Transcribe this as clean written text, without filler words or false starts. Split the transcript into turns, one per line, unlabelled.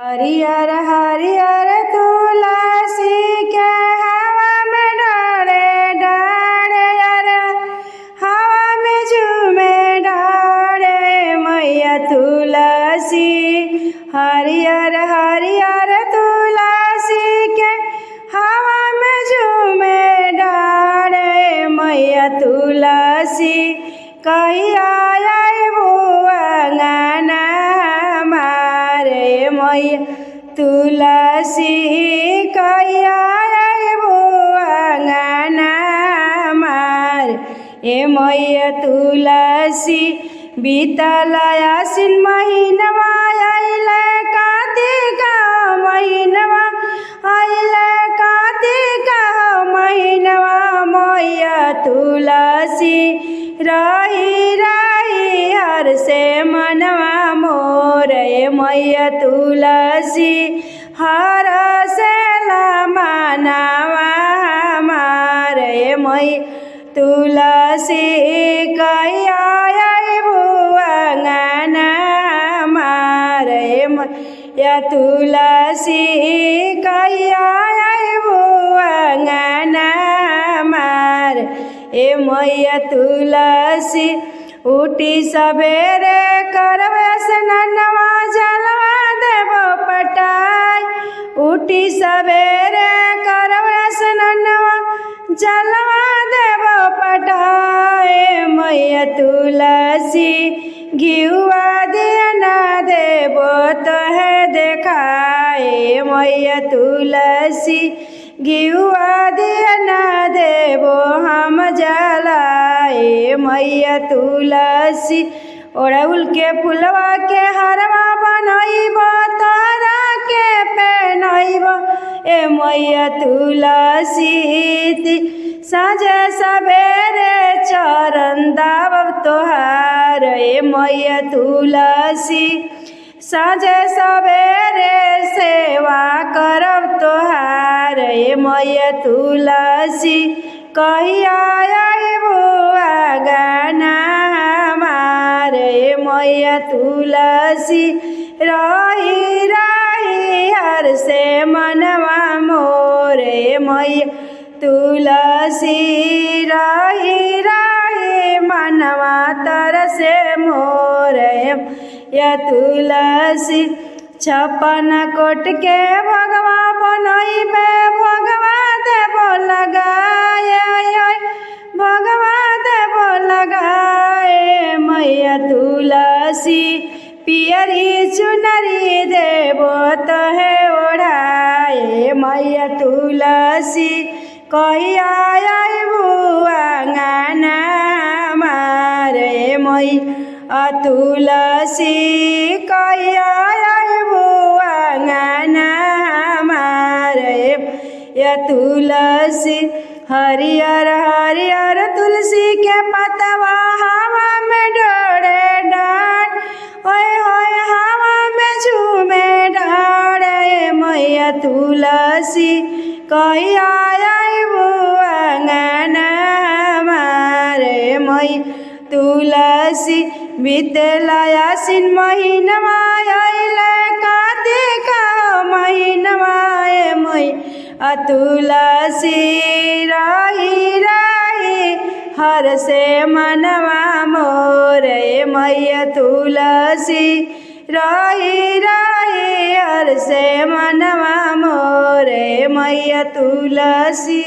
हरियर हरियर तुलसी के हवा में डारे डारे यार हवा में झूमे डारे मैया तुलसी। हरियर हरियर तुलसी के हवा में झूमे डारे मैया तुलसी। कहिया अइबू अंगना हमारे मैया तुलसी। कहिया अइबू अंगना हमारे ए मैया तुलसी। बीतल आसिन महीनवा अइले कार्तिक महीनवा अइले कार्तिक महीनवा मैया तुलसी। रही रही हर से मनवा मोर मैया तुलसी। हर से मनवा हमारे मैया तुलसी। कहिया अइबू अंगना हमारे मैया तुलसी। कहिया अइबू अंगना हमारे ए मैया तुलसी। उठी सबेरे करबे स्नानवा जलवा देबो पटाई। उठी सबेरे करबे स्नानवा जलवा देबो पटाई मैया तुलसी। घिउवा दिया देबो तोहे देखाए मैया तुलसी। घिउवा दिया देबो हम जलाए मैया तुलसी। ओड़हुल के फुलवा के हरवा बनइबो तोरा के पहनइबो ए मैया तुलसी। साँझ सबेरे चरण दाबब तोहार ए मैया तुलसी। साँझ सबेरे सेवा करब तोहार ए मैया तुलसी। कहिया अइबू अंगना हमारे मैया तुलसी। रही रही हर से मनवा मोरे मैया तुलसी। रही रही मनवा तरसे मोरे मैया तुलसी। छप्पन कोट के भगवा बनइबे भगवा देबो लगाए भगवा देबो लगाए मैया तुलसी। पियरी चुनरी देबो तोहे ओढ़ाए मैया तुलसी। कहिया अइबू अंगना हमारे मैया तुलसी। कहिया अइबू अंगना हमारे मैया तुलसी। हरियर हरियर तुलसी के पतवा हवा में डोरे डार ओए होए हवा में झूमे डारे मैया तुलसी। कहिया अइबू अंगना हमारे मैया तुलसी। बीतल आसिन महीनवा अइले कार्तिक महीनवा मैया तुलसी। रही रही हर से मनवा मोरे मैया तुलसी। रही रही हर से मनवा मोरे मैया तुलसी।